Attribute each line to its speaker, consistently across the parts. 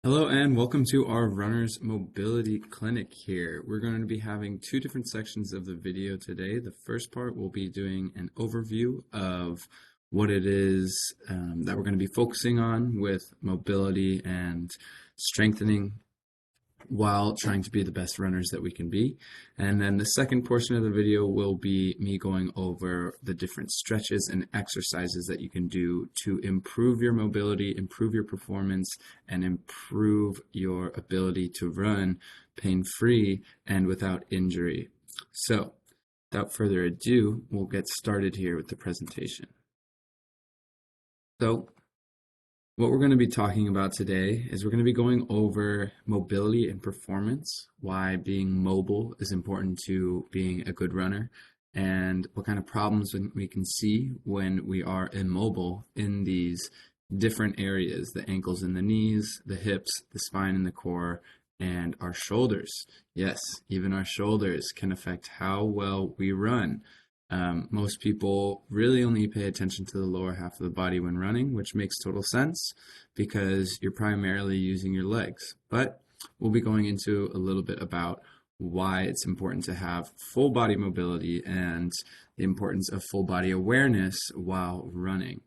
Speaker 1: Hello and welcome to our Runner's Mobility Clinic here. We're going to be having two different sections of the video today. The first part will be doing an overview of what it is that we're going to be focusing on with mobility and strengthening while trying to be the best runners that we can be. And then the second portion of the video will be me going over the different stretches and exercises that you can do to improve your mobility, improve your performance, and improve your ability to run pain-free and without injury. So, without further ado, we'll get started here with the presentation. So, what we're going to be talking about today is we're going to be going over mobility and performance, why being mobile is important to being a good runner, and what kind of problems we can see when we are immobile in these different areas, the ankles and the knees, the hips, the spine and the core, and our shoulders. Yes, even our shoulders can affect how well we run. Most people really only pay attention to the lower half of the body when running, which makes total sense because you're primarily using your legs. But we'll be going into a little bit about why it's important to have full body mobility and the importance of full body awareness while running.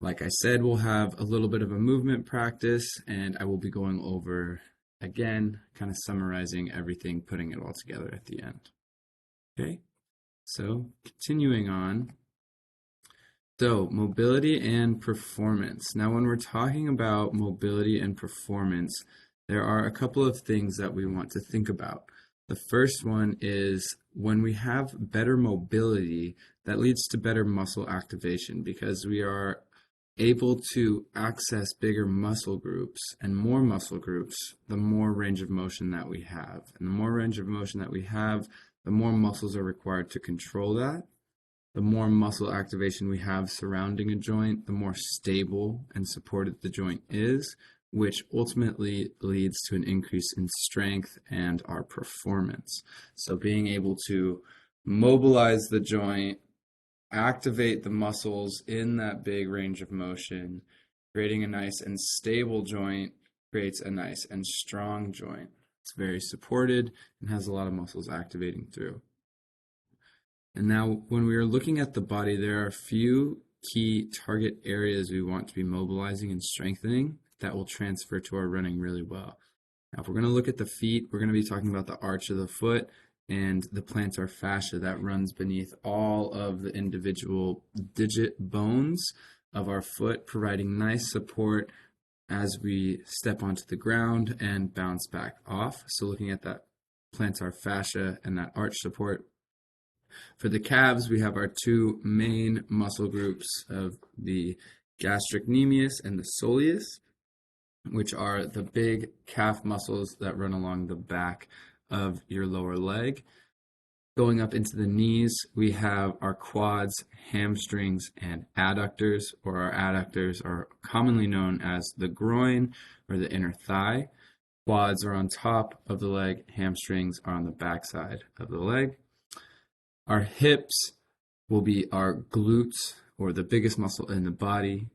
Speaker 1: Like I said, we'll have a little bit of a movement practice, and I will be going over, again, kind of summarizing everything, putting it all together at the end. Okay? So, continuing on. So, mobility and performance. Now, when we're talking about mobility and performance, there are a couple of things that we want to think about. The first one is when we have better mobility, that leads to better muscle activation because we are able to access bigger muscle groups and more muscle groups, the more range of motion that we have. And the more range of motion that we have, the more muscles are required to control that. The more muscle activation we have surrounding a joint, the more stable and supported the joint is, which ultimately leads to an increase in strength and our performance. So being able to mobilize the joint, activate the muscles in that big range of motion, creating a nice and stable joint creates a nice and strong joint. It's very supported and has a lot of muscles activating through. And now when we are looking at the body, there are a few key target areas we want to be mobilizing and strengthening that will transfer to our running really well. Now, if we're going to look at the feet, we're going to be talking about the arch of the foot and the plantar fascia that runs beneath all of the individual digit bones of our foot, providing nice support as we step onto the ground and bounce back off. So looking at that plantar fascia and that arch support. For the calves, we have our two main muscle groups of the gastrocnemius and the soleus, which are the big calf muscles that run along the back of your lower leg. Going up into the knees, we have our quads, hamstrings, and adductors, or our adductors are commonly known as the groin or the inner thigh. Quads are on top of the leg, hamstrings are on the back side of the leg. Our hips will be our glutes, or the biggest muscle in the body.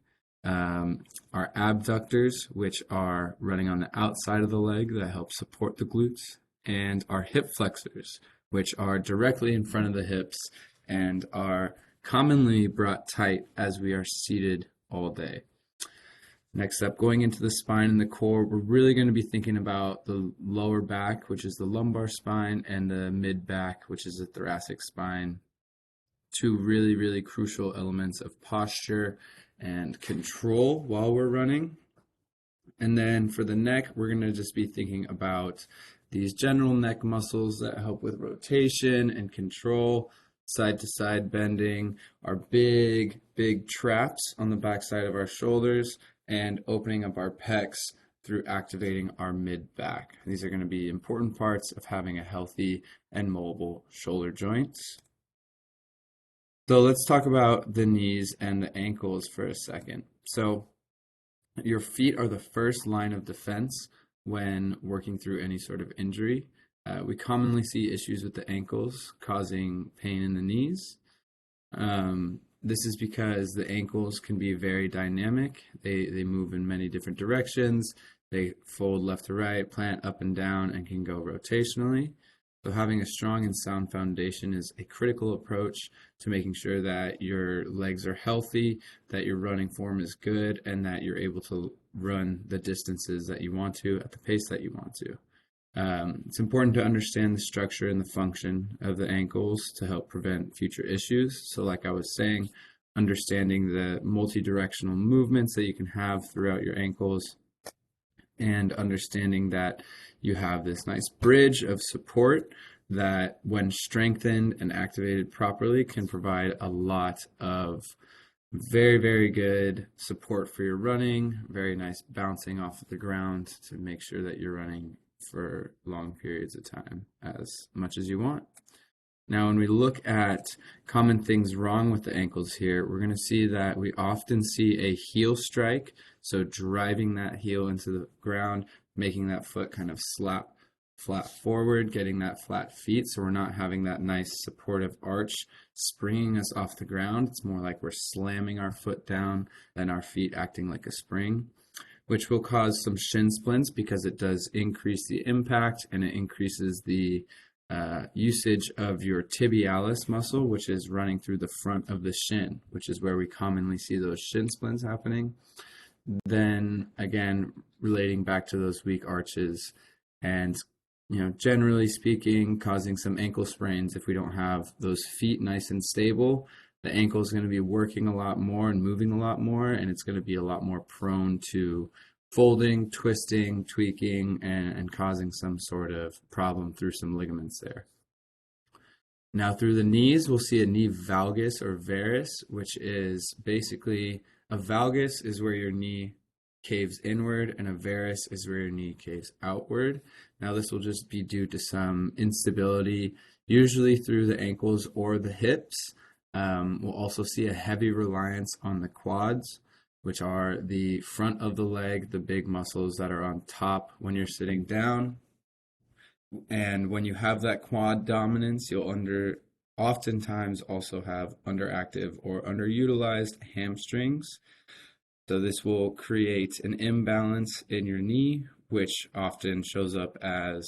Speaker 1: Our abductors, which are running on the outside of the leg that help support the glutes, and our hip flexors, which are directly in front of the hips and are commonly brought tight as we are seated all day. Next up, going into the spine and the core, we're really going to be thinking about the lower back, which is the lumbar spine, and the mid back, which is the thoracic spine. Two really, really crucial elements of posture and control while we're running. And then for the neck, we're going to just be thinking about these general neck muscles that help with rotation and control, side to side bending, our big traps on the back side of our shoulders, and opening up our pecs through activating our mid back. These are going to be important parts of having a healthy and mobile shoulder joints. So let's talk about the knees and the ankles for a second. So your feet are the first line of defense when working through any sort of injury. We commonly see issues with the ankles causing pain in the knees. This is because the ankles can be very dynamic. They move in many different directions. They fold left to right, plant up and down, and can go rotationally. So having a strong and sound foundation is a critical approach to making sure that your legs are healthy, that your running form is good, and that you're able to run the distances that you want to at the pace that you want to. It's important to understand the structure and the function of the ankles to help prevent future issues. So, like I was saying, understanding the multi-directional movements that you can have throughout your ankles and understanding that you have this nice bridge of support that, when strengthened and activated properly, can provide a lot of very, very good support for your running, very nice bouncing off of the ground to make sure that you're running for long periods of time as much as you want. Now, when we look at common things wrong with the ankles here, we're going to see that we often see a heel strike, so driving that heel into the ground, making that foot kind of slap flat forward, getting that flat feet, so we're not having that nice supportive arch springing us off the ground. It's more like we're slamming our foot down than our feet acting like a spring, which will cause some shin splints because it does increase the impact and it increases the usage of your tibialis muscle, which is running through the front of the shin, which is where we commonly see those shin splints happening. Then again, relating back to those weak arches and, generally speaking, causing some ankle sprains if we don't have those feet nice and stable. The ankle is going to be working a lot more and moving a lot more, and it's going to be a lot more prone to folding, twisting, tweaking, and causing some sort of problem through some ligaments there. Now, through the knees, we'll see a knee valgus or varus, which is basically a valgus is where your knee caves inward, and a varus is where your knee caves outward. Now, this will just be due to some instability, usually through the ankles or the hips. We'll also see a heavy reliance on the quads, which are the front of the leg, the big muscles that are on top when you're sitting down. And when you have that quad dominance, you'll oftentimes also have underactive or underutilized hamstrings. So this will create an imbalance in your knee, which often shows up as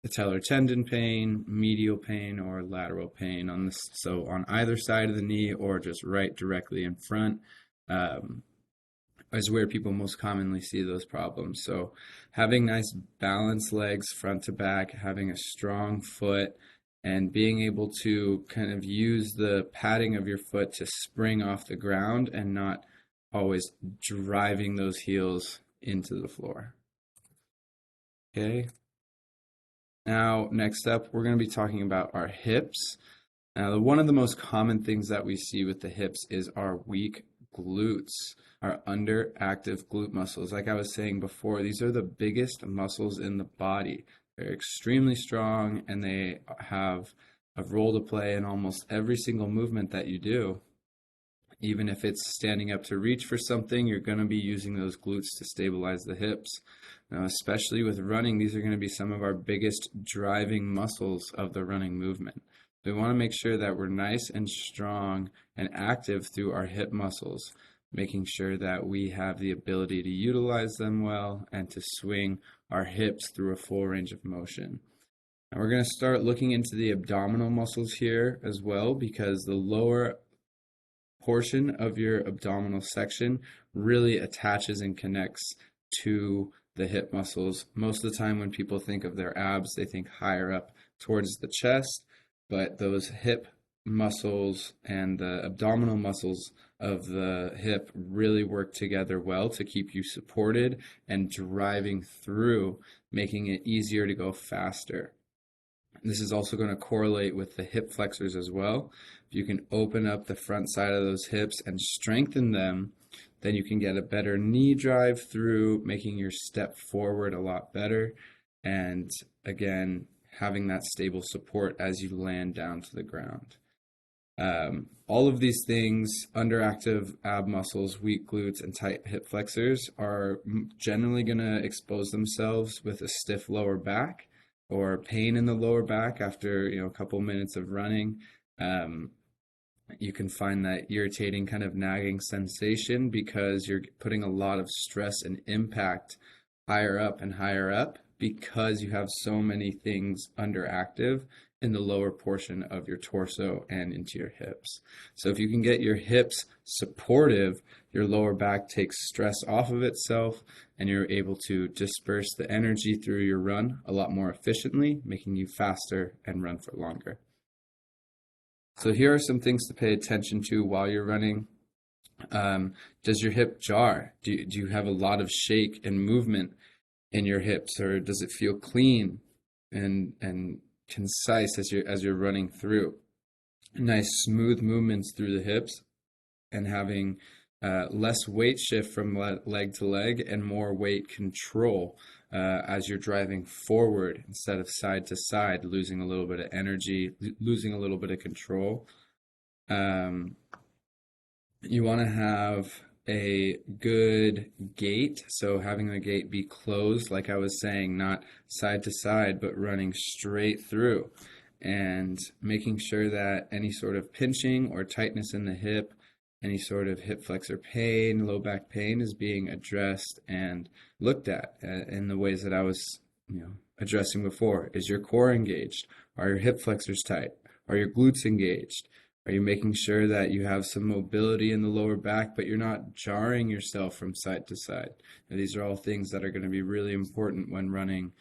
Speaker 1: patellar tendon pain, medial pain, or lateral pain so on either side of the knee or just right directly in front. Is where people most commonly see those problems. So having nice balanced legs front to back, having a strong foot, and being able to kind of use the padding of your foot to spring off the ground and not always driving those heels into the floor. Okay. Now, next up, we're going to be talking about our hips. Now, one of the most common things that we see with the hips is our weak glutes, our underactive glute muscles. Like I was saying before, these are the biggest muscles in the body. They're extremely strong and they have a role to play in almost every single movement that you do. Even if it's standing up to reach for something, you're going to be using those glutes to stabilize the hips. Now, especially with running, these are going to be some of our biggest driving muscles of the running movement. We want to make sure that we're nice and strong and active through our hip muscles, making sure that we have the ability to utilize them well and to swing our hips through a full range of motion. And we're going to start looking into the abdominal muscles here as well, because the lower portion of your abdominal section really attaches and connects to the hip muscles. Most of the time when people think of their abs, they think higher up towards the chest, but those hip muscles and the abdominal muscles of the hip really work together well to keep you supported and driving through, making it easier to go faster. This is also going to correlate with the hip flexors as well. If you can open up the front side of those hips and strengthen them, then you can get a better knee drive through, making your step forward a lot better. And again, having that stable support as you land down to the ground. All of these things, underactive ab muscles, weak glutes, and tight hip flexors, are generally going to expose themselves with a stiff lower back or pain in the lower back after a couple minutes of running. You can find that irritating kind of nagging sensation because you're putting a lot of stress and impact higher up and higher up because you have so many things underactive in the lower portion of your torso and into your hips. So if you can get your hips supportive, your lower back takes stress off of itself and you're able to disperse the energy through your run a lot more efficiently, making you faster and run for longer. So here are some things to pay attention to while you're running. Does your hip jar? Do you have a lot of shake and movement in your hips, or does it feel clean and concise as you're running through? Nice smooth movements through the hips and having less weight shift from leg to leg and more weight control as you're driving forward instead of side to side, losing a little bit of energy, losing a little bit of control. Um, you want to have a good gait, so having the gait be closed, like I was saying, not side to side, but running straight through, and making sure that any sort of pinching or tightness in the hip, any sort of hip flexor pain, low back pain is being addressed and looked at in the ways that I was, addressing before. Is your core engaged? Are your hip flexors tight? Are your glutes engaged? Are you making sure that you have some mobility in the lower back, but you're not jarring yourself from side to side? And these are all things that are going to be really important when running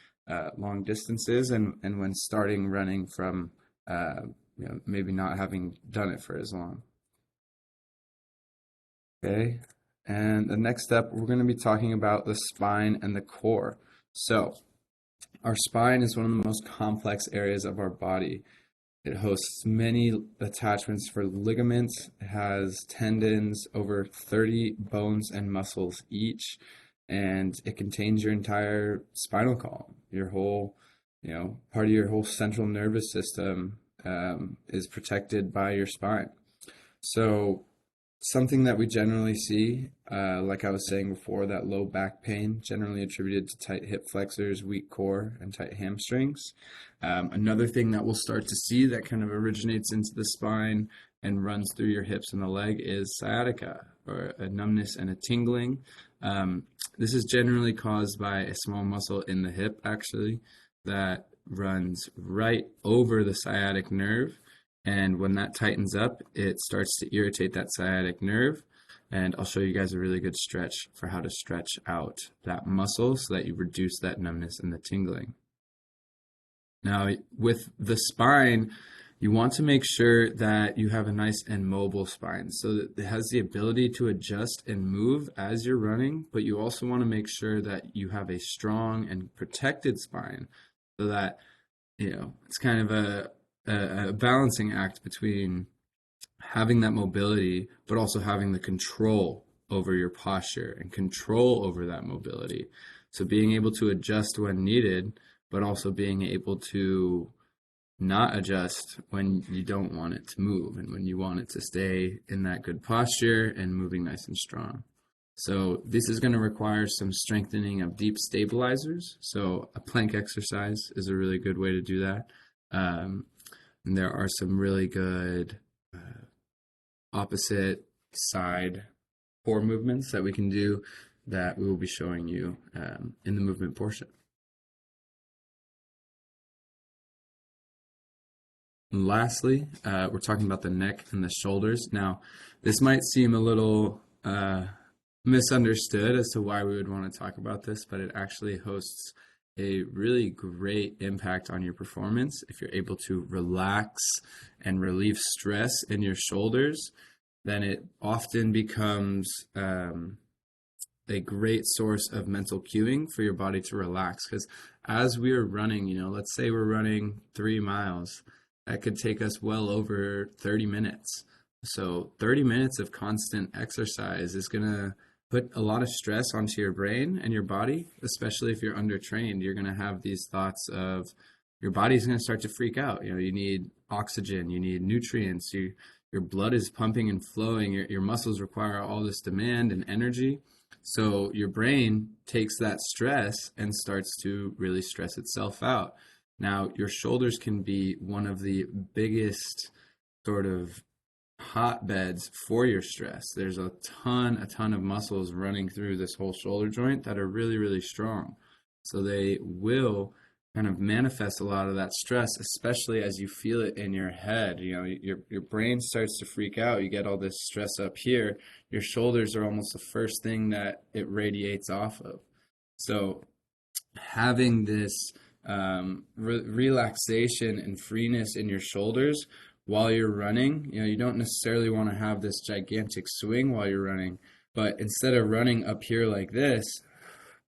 Speaker 1: long distances and when starting running from maybe not having done it for as long. Okay, and the next step, we're going to be talking about the spine and the core. So, our spine is one of the most complex areas of our body. It hosts many attachments for ligaments. It has tendons, over 30 bones and muscles each, and it contains your entire spinal column. Your whole, part of your whole central nervous system is protected by your spine. So something that we generally see, like I was saying before, that low back pain, generally attributed to tight hip flexors, weak core, and tight hamstrings. Another thing that we'll start to see that kind of originates into the spine and runs through your hips and the leg is sciatica, or a numbness and a tingling. This is generally caused by a small muscle in the hip, actually, that runs right over the sciatic nerve. And when that tightens up, it starts to irritate that sciatic nerve. And I'll show you guys a really good stretch for how to stretch out that muscle so that you reduce that numbness and the tingling. Now, with the spine, you want to make sure that you have a nice and mobile spine so that it has the ability to adjust and move as you're running, but you also want to make sure that you have a strong and protected spine so that, it's kind of a balancing act between having that mobility, but also having the control over your posture and control over that mobility. So being able to adjust when needed, but also being able to not adjust when you don't want it to move and when you want it to stay in that good posture and moving nice and strong. So this is going to require some strengthening of deep stabilizers. So a plank exercise is a really good way to do that. And there are some really good opposite side core movements that we can do that we will be showing you in the movement portion. And lastly, we're talking about the neck and the shoulders. Now, this might seem a little misunderstood as to why we would want to talk about this, but it actually hosts a really great impact on your performance. If you're able to relax and relieve stress in your shoulders, then it often becomes a great source of mental cueing for your body to relax. Because as we are running, let's say we're running 3 miles, that could take us well over 30 minutes. So 30 minutes of constant exercise is going to put a lot of stress onto your brain and your body, especially if you're undertrained. You're going to have these thoughts of your body's going to start to freak out. You need oxygen, you need nutrients, your blood is pumping and flowing, your muscles require all this demand and energy. So your brain takes that stress and starts to really stress itself out. Now, your shoulders can be one of the biggest sort of hotbeds for your stress. There's a ton of muscles running through this whole shoulder joint that are really, really strong. So they will kind of manifest a lot of that stress, especially as you feel it in your head. You know, your brain starts to freak out. You get all this stress up here. Your shoulders are almost the first thing that it radiates off of. So having this relaxation and freeness in your shoulders while you're running. You know, you don't necessarily want to have this gigantic swing while you're running, but instead of running up here like this,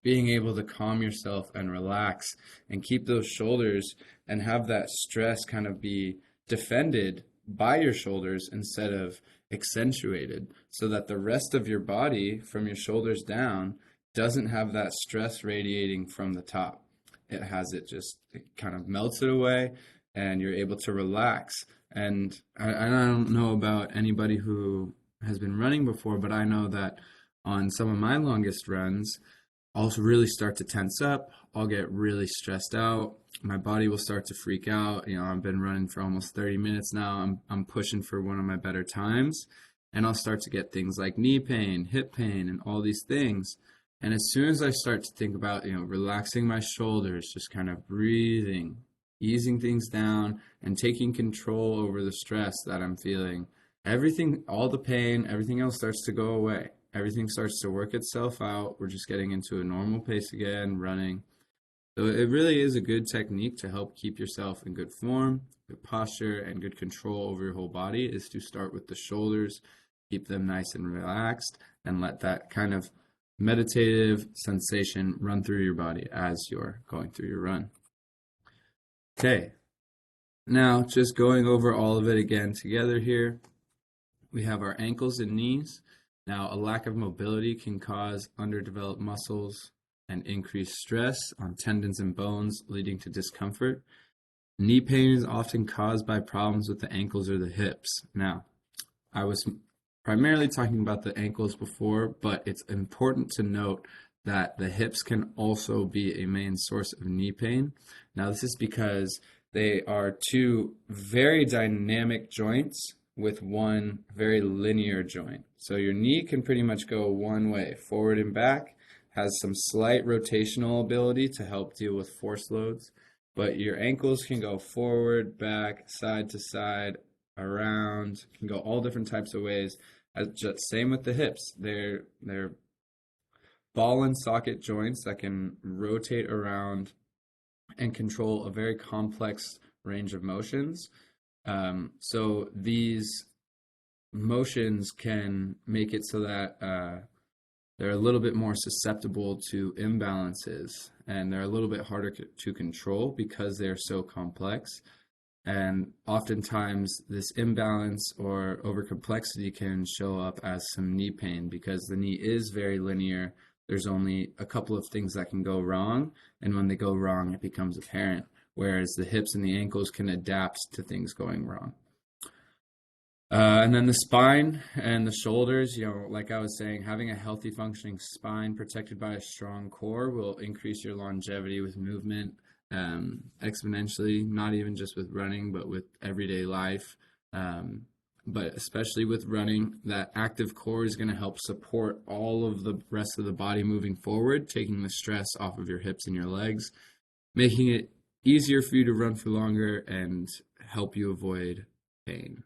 Speaker 1: being able to calm yourself and relax and keep those shoulders and have that stress kind of be defended by your shoulders instead of accentuated, so that the rest of your body from your shoulders down doesn't have that stress radiating from the top. It kind of melts it away and you're able to relax. And I don't know about anybody who has been running before, but I know that on some of my longest runs, I'll really start to tense up. I'll get really stressed out. My body will start to freak out. You know, I've been running for almost 30 minutes now. I'm pushing for one of my better times, and I'll start to get things like knee pain, hip pain, and all these things. And as soon as I start to think about, you know, relaxing my shoulders, just kind of breathing, easing things down, and taking control over the stress that I'm feeling, everything, all the pain, everything else starts to go away. Everything starts to work itself out. We're just getting into a normal pace again, running. So it really is a good technique to help keep yourself in good form, good posture, and good control over your whole body, is to start with the shoulders, keep them nice and relaxed, and let that kind of meditative sensation run through your body as you're going through your run. Okay, now just going over all of it again together here. We have our ankles and knees. Now, a lack of mobility can cause underdeveloped muscles and increased stress on tendons and bones, leading to discomfort. Knee pain is often caused by problems with the ankles or the hips. Now, I was primarily talking about the ankles before, but it's important to note that the hips can also be a main source of knee pain. Now, this is because they are two very dynamic joints with one very linear joint. So your knee can pretty much go one way, forward and back, has some slight rotational ability to help deal with force loads, but your ankles can go forward, back, side to side, around, can go all different types of ways. Just same with the hips. They're ball and socket joints that can rotate around and control a very complex range of motions. So these motions can make it so that they're a little bit more susceptible to imbalances, and they're a little bit harder to control because they're so complex. And oftentimes this imbalance or overcomplexity can show up as some knee pain because the knee is very linear. There's only a couple of things that can go wrong, and when they go wrong, it becomes apparent. Whereas the hips and the ankles can adapt to things going wrong. And then the spine and the shoulders, you know, like I was saying, having a healthy functioning spine protected by a strong core will increase your longevity with movement exponentially, not even just with running, but with everyday life. But especially with running, that active core is going to help support all of the rest of the body moving forward, taking the stress off of your hips and your legs, making it easier for you to run for longer and help you avoid pain.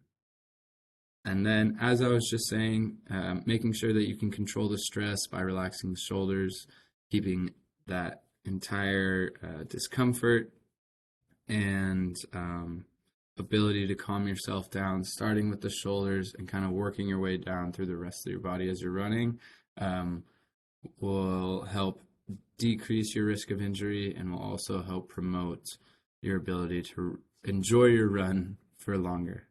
Speaker 1: And then, as I was just saying, making sure that you can control the stress by relaxing the shoulders, keeping that entire discomfort and ability to calm yourself down, starting with the shoulders and kind of working your way down through the rest of your body as you're running, will help decrease your risk of injury and will also help promote your ability to enjoy your run for longer.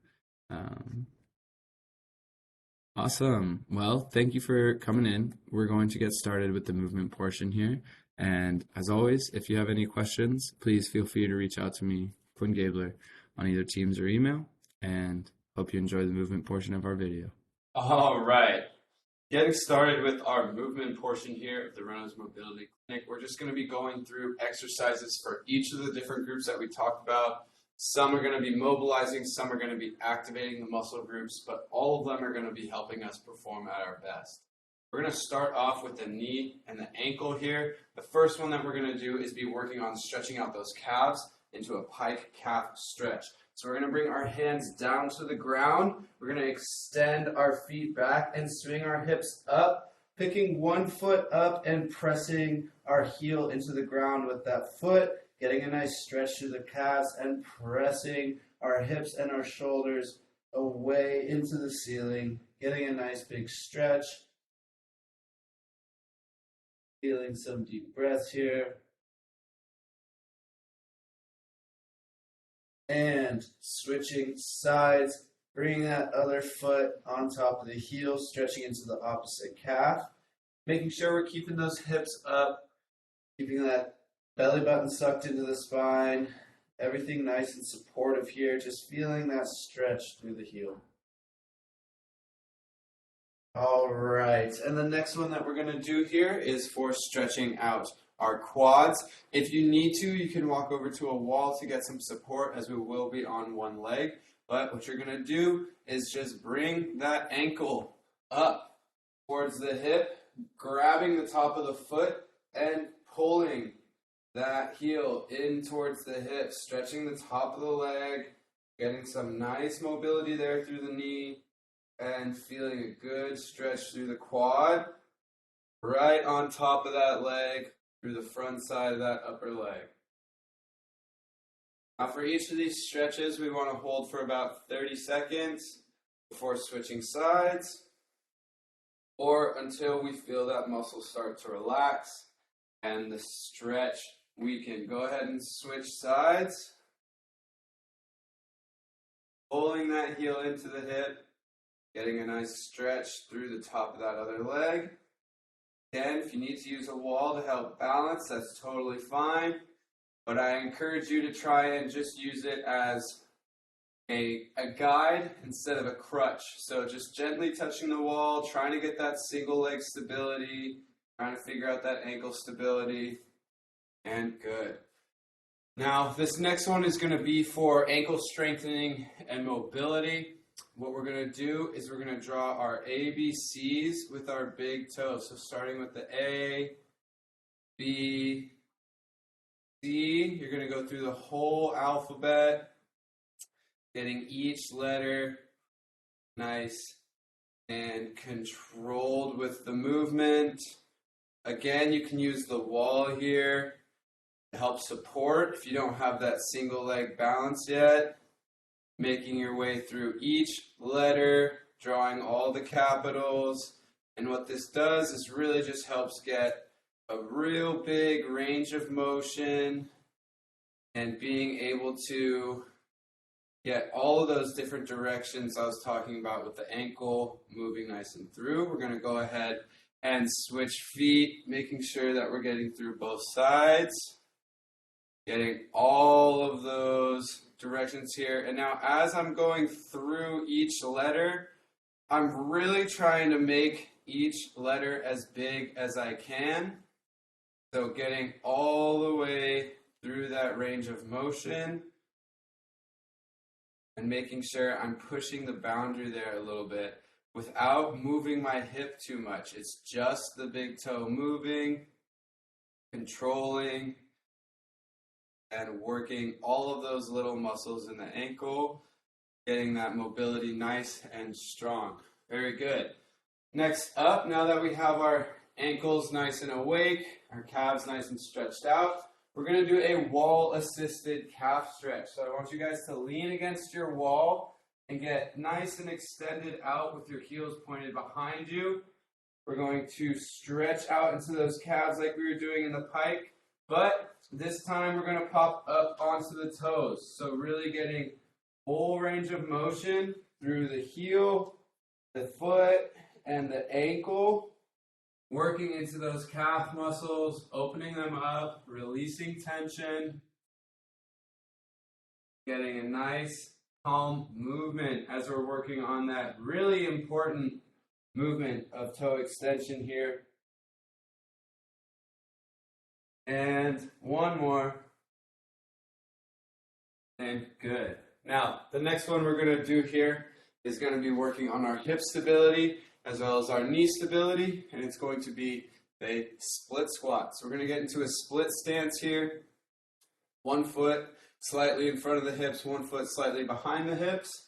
Speaker 1: Awesome. Well, thank you for coming in. We're going to get started with the movement portion here. And as always, if you have any questions, please feel free to reach out to me, Quinn Gabler, on either Teams or email. And hope you enjoy the movement portion of our video. All right. Getting started with our movement portion here of the Runners Mobility Clinic. We're just going to be going through exercises for each of the different groups that we talked about. Some are going to be mobilizing, some are going to be activating the muscle groups, but all of them are going to be helping us perform at our best. We're going to start off with the knee and the ankle here. The first one that we're going to do is be working on stretching out those calves into a pike calf stretch. So we're going to bring our hands down to the ground. We're going to extend our feet back and swing our hips up, picking one foot up and pressing our heel into the ground with that foot, getting a nice stretch through the calves and pressing our hips and our shoulders away into the ceiling, getting a nice big stretch. Feeling some deep breaths here. And switching sides, bringing that other foot on top of the heel, stretching into the opposite calf. Making sure we're keeping those hips up, keeping that belly button sucked into the spine. Everything nice and supportive here, just feeling that stretch through the heel. All right, and the next one that we're going to do here is for stretching out our quads. If you need to, you can walk over to a wall to get some support, as we will be on one leg. But what you're going to do is just bring that ankle up towards the hip, grabbing the top of the foot and pulling that heel in towards the hip, stretching the top of the leg, getting some nice mobility there through the knee, and feeling a good stretch through the quad, right on top of that leg, through the front side of that upper leg. Now for each of these stretches, we want to hold for about 30 seconds before switching sides, or until we feel that muscle start to relax and the stretch. We can go ahead and switch sides, pulling that heel into the hip, getting a nice stretch through the top of that other leg. Again, if you need to use a wall to help balance, that's totally fine. But I encourage you to try and just use it as a guide instead of a crutch. So just gently touching the wall, trying to get that single leg stability, trying to figure out that ankle stability, and good. Now, this next one is going to be for ankle strengthening and mobility. What we're going to do is we're going to draw our ABCs with our big toe. So starting with the A, B, C, you're going to go through the whole alphabet, getting each letter nice and controlled with the movement. Again, you can use the wall here to help support if you don't have that single leg balance yet. Making your way through each letter, drawing all the capitals. And what this does is really just helps get a real big range of motion and being able to get all of those different directions I was talking about with the ankle moving nice and through. We're going to go ahead and switch feet, making sure that we're getting through both sides. Getting all of those directions here. And now as I'm going through each letter, I'm really trying to make each letter as big as I can. So getting all the way through that range of motion and making sure I'm pushing the boundary there a little bit without moving my hip too much. It's just the big toe moving, controlling, and working all of those little muscles in the ankle, getting that mobility nice and strong. Very good. Next up, now that we have our ankles nice and awake, our calves nice and stretched out, we're going to do a wall-assisted calf stretch. So I want you guys to lean against your wall and get nice and extended out with your heels pointed behind you. We're going to stretch out into those calves like we were doing in the pike, but this time we're going to pop up onto the toes. So really getting full range of motion through the heel, the foot, and the ankle. Working into those calf muscles, opening them up, releasing tension. Getting a nice, calm movement as we're working on that really important movement of toe extension here. And one more.
Speaker 2: And good. Now, the next one we're going to do here is going to be working on our hip stability as well as our knee stability, and it's going to be a split squat. So we're going to get into a split stance here. One foot slightly in front of the hips, one foot slightly behind the hips.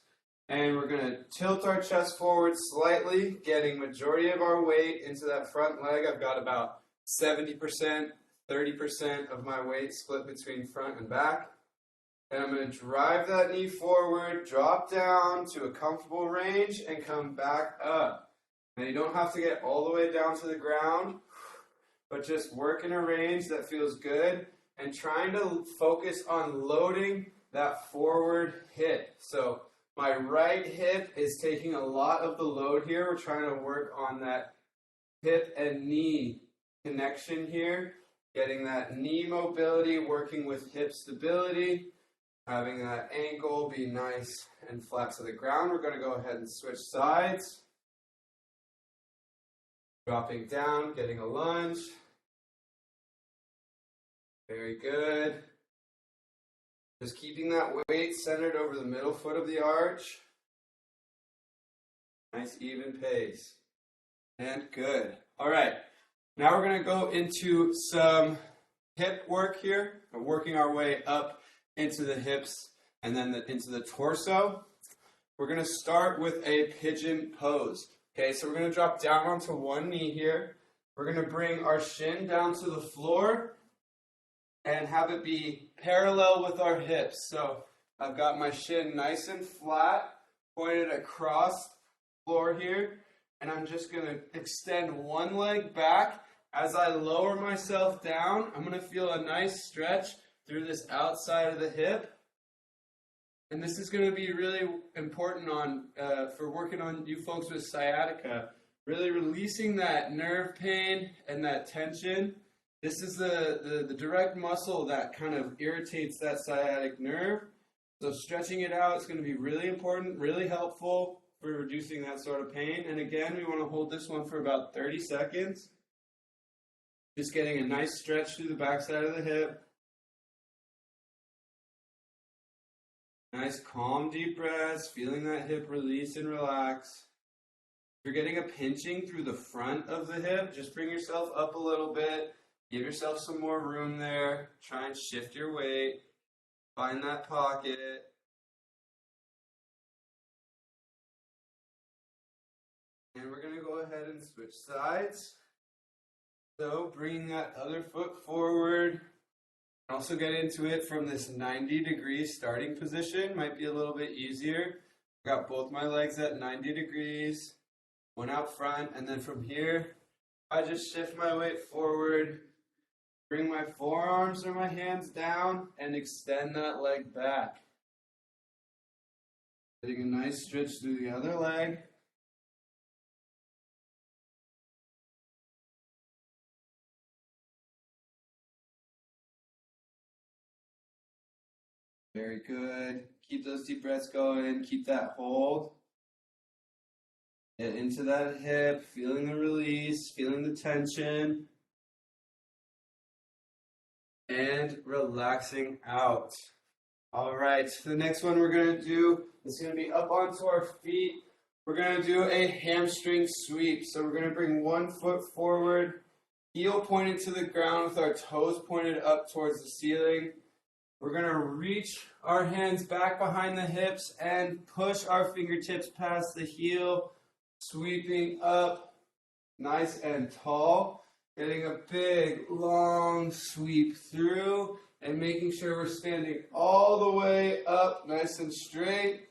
Speaker 2: And we're going to tilt our chest forward slightly, getting majority of our weight into that front leg. I've got about 70%, 30% of my weight split between front and back. And I'm going to drive that knee forward, drop down to a comfortable range, and come back up. Now you don't have to get all the way down to the ground, but just work in a range that feels good and trying to focus on loading that forward hip. So my right hip is taking a lot of the load here. We're trying to work on that hip and knee connection here, getting that knee mobility, working with hip stability, having that ankle be nice and flat to the ground. We're going to go ahead and switch sides. Dropping down, getting a lunge. Very good. Just keeping that weight centered over the middle foot of the arch. Nice even pace. And good. All right. Now we're going to go into some hip work here. We're working our way up into the hips and then into the torso. We're going to start with a pigeon pose. Okay, so we're going to drop down onto one knee here. We're going to bring our shin down to the floor and have it be parallel with our hips. So I've got my shin nice and flat, pointed across the floor here, and I'm just going to extend one leg back. As I lower myself down, I'm going to feel a nice stretch through this outside of the hip. And this is going to be really important for working on you folks with sciatica, really releasing that nerve pain and that tension. This is the direct muscle that kind of irritates that sciatic nerve. So stretching it out is going to be really important, really helpful for reducing that sort of pain. And again, we want to hold this one for about 30 seconds. Just getting a nice stretch through the backside of the hip. Nice calm deep breaths, feeling that hip release and relax. If you're getting a pinching through the front of the hip, just bring yourself up a little bit. Give yourself some more room there. Try and shift your weight. Find that pocket. And we're going to go ahead and switch sides. So bringing that other foot forward. Also get into it from this 90-degree starting position. Might be a little bit easier. Got both my legs at 90 degrees. One out front. And then from here, I just shift my weight forward. Bring my forearms or my hands down and extend that leg back. Getting a nice stretch through the other leg. Very good. Keep those deep breaths going. Keep that hold. Get into that hip, feeling the release, feeling the tension. And relaxing out. All right, the next one we're going to do is going to be up onto our feet. We're going to do a hamstring sweep. So we're going to bring one foot forward, heel pointed to the ground with our toes pointed up towards the ceiling. We're going to reach our hands back behind the hips and push our fingertips past the heel, sweeping up nice and tall. Getting a big, long sweep through and making sure we're standing all the way up nice and straight.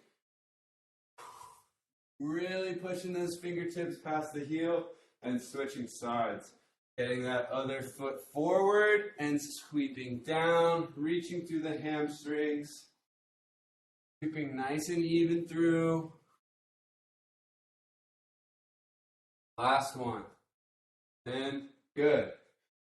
Speaker 2: Really pushing those fingertips past the heel and switching sides. Getting that other foot forward and sweeping down, reaching through the hamstrings. Sweeping nice and even through. Last one. And good.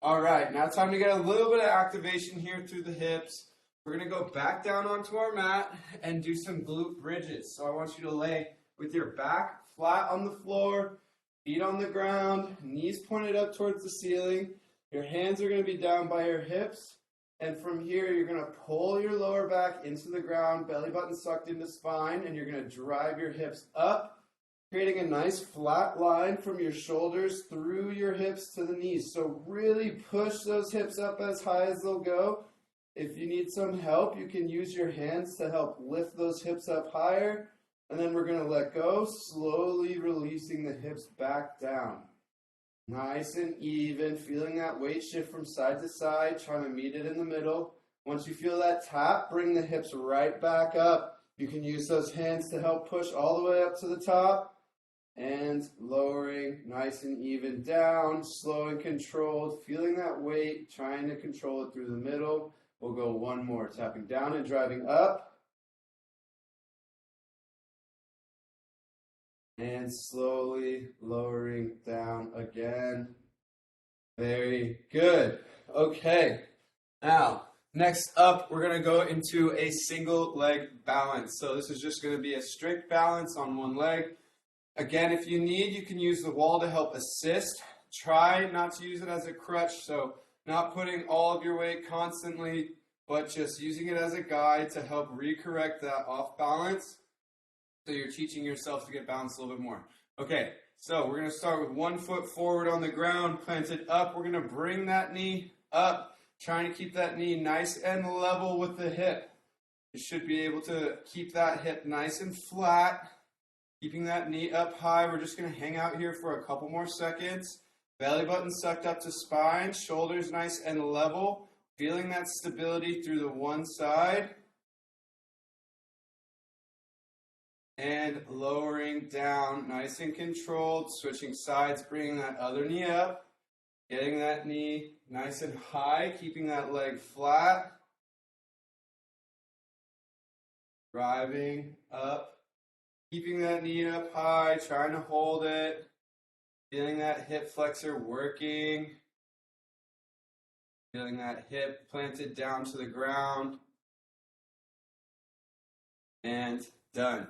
Speaker 2: All right, now it's time to get a little bit of activation here through the hips. We're going to go back down onto our mat and do some glute bridges. So I want you to lay with your back flat on the floor, feet on the ground, knees pointed up towards the ceiling. Your hands are going to be down by your hips. And from here, you're going to pull your lower back into the ground, belly button sucked into spine, and you're going to drive your hips up, creating a nice flat line from your shoulders through your hips to the knees. So really push those hips up as high as they'll go. If you need some help, you can use your hands to help lift those hips up higher. And then we're going to let go, slowly releasing the hips back down. Nice and even, feeling that weight shift from side to side, trying to meet it in the middle. Once you feel that tap, bring the hips right back up. You can use those hands to help push all the way up to the top. And lowering, nice and even down, slow and controlled, feeling that weight, trying to control it through the middle. We'll go one more, tapping down and driving up. And slowly lowering down again. Very good. Okay. Now, next up, we're going to go into a single leg balance. So this is just going to be a strict balance on one leg. Again, if you need, you can use the wall to help assist. Try not to use it as a crutch, so not putting all of your weight constantly, but just using it as a guide to help recorrect that off balance. So you're teaching yourself to get balanced a little bit more. Okay, so we're going to start with 1 foot forward on the ground, planted up. We're going to bring that knee up, trying to keep that knee nice and level with the hip. You should be able to keep that hip nice and flat, keeping that knee up high. We're just going to hang out here for a couple more seconds. Belly button sucked up to spine, shoulders nice and level, feeling that stability through the one side. And lowering down, nice and controlled, switching sides, bringing that other knee up, getting that knee nice and high, keeping that leg flat, driving up, keeping that knee up high, trying to hold it, feeling that hip flexor working, feeling that hip planted down to the ground, and done.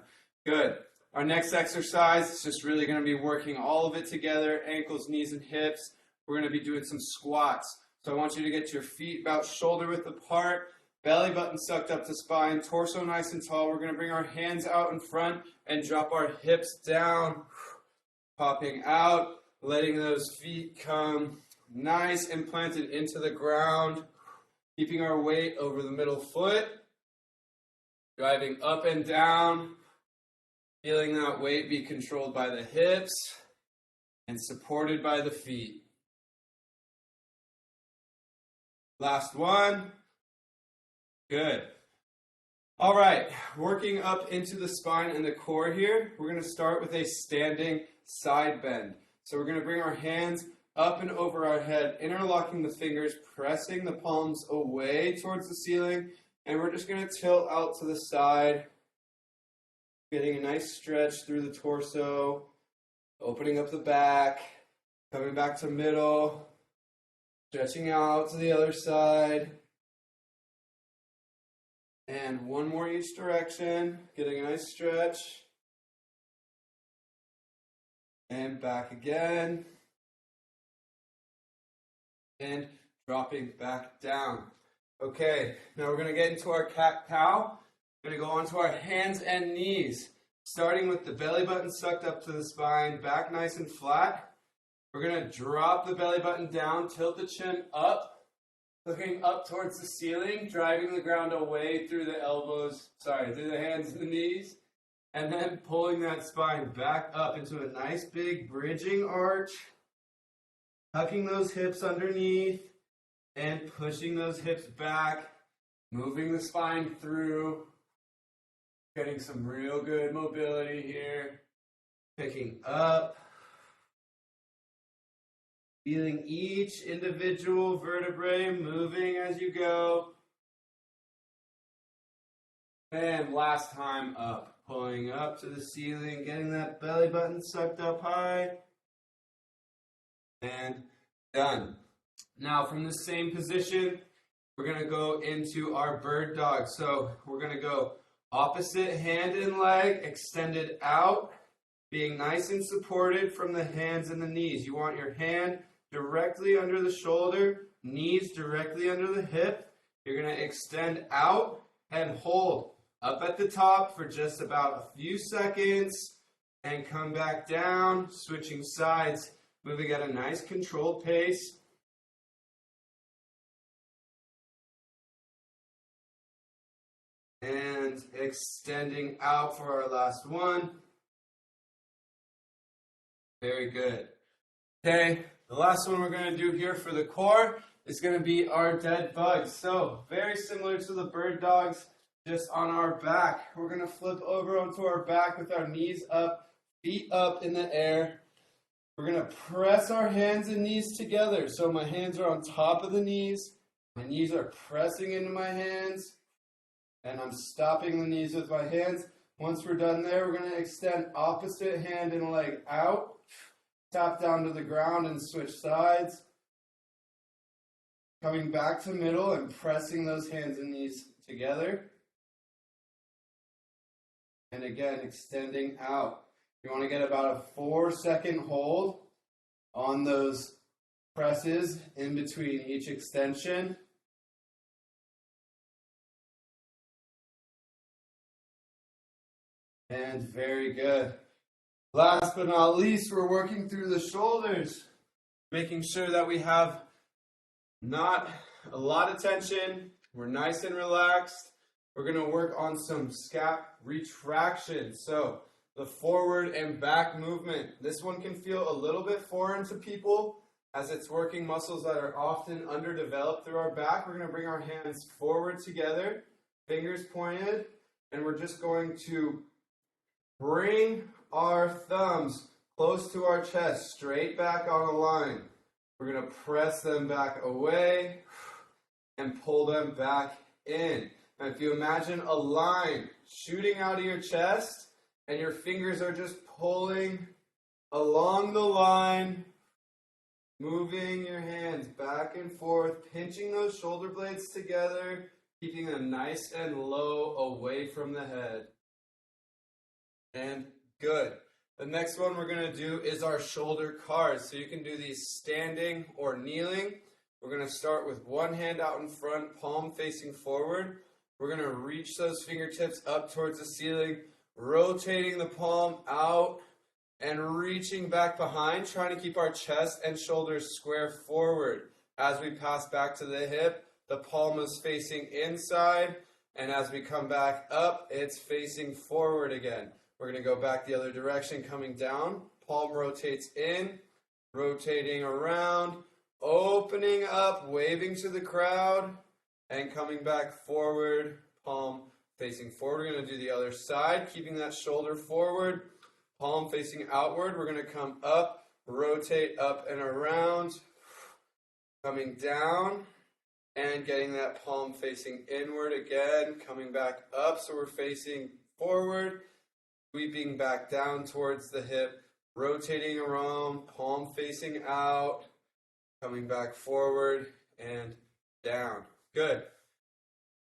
Speaker 2: Good. Our next exercise is just really going to be working all of it together, ankles, knees, and hips. We're going to be doing some squats. So I want you to get your feet about shoulder width apart, belly button sucked up to spine, torso nice and tall. We're going to bring our hands out in front and drop our hips down, popping out, letting those feet come nice and planted into the ground, keeping our weight over the middle foot, driving up and down, feeling that weight be controlled by the hips and supported by the feet. Last one. Good. All right, working up into the spine and the core here, we're going to start with a standing side bend. So we're going to bring our hands up and over our head, interlocking the fingers, pressing the palms away towards the ceiling, and we're just going to tilt out to the side, getting a nice stretch through the torso, opening up the back, coming back to middle, stretching out to the other side. And one more each direction, getting a nice stretch. And back again. And dropping back down. Okay, now we're going to get into our cat-cow. We're going to go onto our hands and knees, starting with the belly button sucked up to the spine, back nice and flat. We're going to drop the belly button down, tilt the chin up, looking up towards the ceiling, driving the ground away through the through the hands and the knees, and then pulling that spine back up into a nice big bridging arch, tucking those hips underneath, and pushing those hips back, moving the spine through, getting some real good mobility here, picking up, feeling each individual vertebrae moving as you go, and last time up, pulling up to the ceiling, getting that belly button sucked up high, and done. Now from the same position, we're going to go into our bird dog. So we're going to go opposite hand and leg extended out, being nice and supported from the hands and the knees. You want your hand directly under the shoulder, knees directly under the hip. You're going to extend out and hold up at the top for just about a few seconds and come back down, switching sides, moving at a nice controlled pace. And extending out for our last one. Very good. Okay, the last one we're going to do here for the core is going to be our dead bugs. So, very similar to the bird dogs, just on our back. We're going to flip over onto our back with our knees up, feet up in the air. We're going to press our hands and knees together. So my hands are on top of the knees. My knees are pressing into my hands. And I'm stopping the knees with my hands. Once we're done there, we're going to extend opposite hand and leg out. Tap down to the ground and switch sides. Coming back to middle and pressing those hands and knees together. And again, extending out. You want to get about a 4-second hold on those presses in between each extension. And very good. Last but not least, we're working through the shoulders, making sure that we have not a lot of tension. We're nice and relaxed. We're going to work on some scap retraction. So the forward and back movement. This one can feel a little bit foreign to people as it's working muscles that are often underdeveloped through our back. We're going to bring our hands forward together, fingers pointed, and we're just going to bring our thumbs close to our chest, straight back on a line. We're going to press them back away and pull them back in. And if you imagine a line shooting out of your chest and your fingers are just pulling along the line, moving your hands back and forth, pinching those shoulder blades together, keeping them nice and low away from the head. And good. The next one we're going to do is our shoulder cards. So you can do these standing or kneeling. We're going to start with one hand out in front, palm facing forward. We're going to reach those fingertips up towards the ceiling, rotating the palm out and reaching back behind, trying to keep our chest and shoulders square forward. As we pass back to the hip, the palm is facing inside, and as we come back up, it's facing forward again. We're going to go back the other direction, coming down. Palm rotates in, rotating around, opening up, waving to the crowd, and coming back forward, palm facing forward. We're going to do the other side, keeping that shoulder forward, palm facing outward. We're going to come up, rotate up and around, coming down, and getting that palm facing inward again, coming back up so we're facing forward, sweeping back down towards the hip, rotating around, palm facing out, coming back forward and down. Good.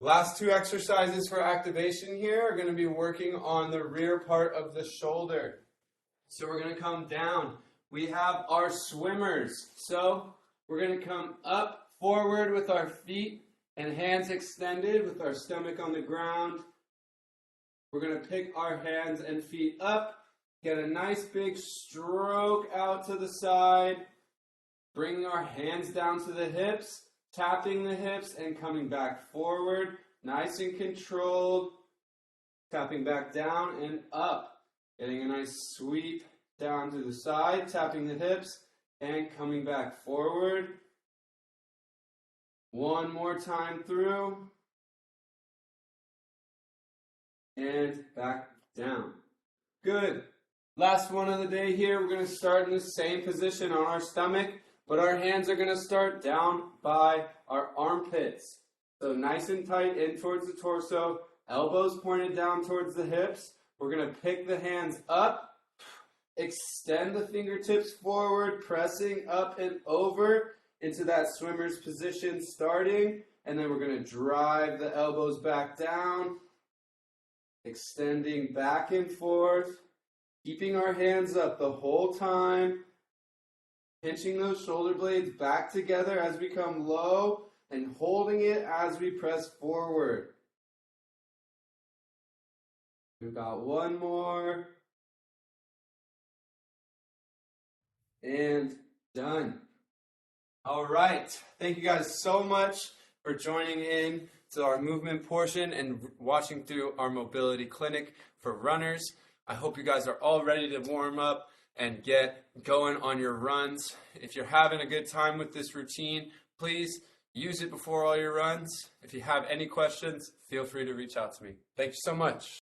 Speaker 2: Last two exercises for activation here are going to be working on the rear part of the shoulder. So we're going to come down. We have our swimmers. So we're going to come up, forward with our feet and hands extended with our stomach on the ground. We're going to pick our hands and feet up, get a nice big stroke out to the side, bringing our hands down to the hips, tapping the hips and coming back forward, nice and controlled, tapping back down and up, getting a nice sweep down to the side, tapping the hips and coming back forward. One more time through. And back down. Good. Last one of the day here. We're going to start in the same position on our stomach, but our hands are going to start down by our armpits. So nice and tight in towards the torso, elbows pointed down towards the hips. We're going to pick the hands up, extend the fingertips forward, pressing up and over into that swimmer's position starting, and then we're going to drive the elbows back down, extending back and forth, keeping our hands up the whole time, pinching those shoulder blades back together as we come low, and holding it as we press forward. We've got one more. And done. All right. Thank you guys so much for joining in to our movement portion and watching through our mobility clinic for runners. I hope you guys are all ready to warm up and get going on your runs. If you're having a good time with this routine, please use it before all your runs. If you have any questions, feel free to reach out to me. Thank you so much.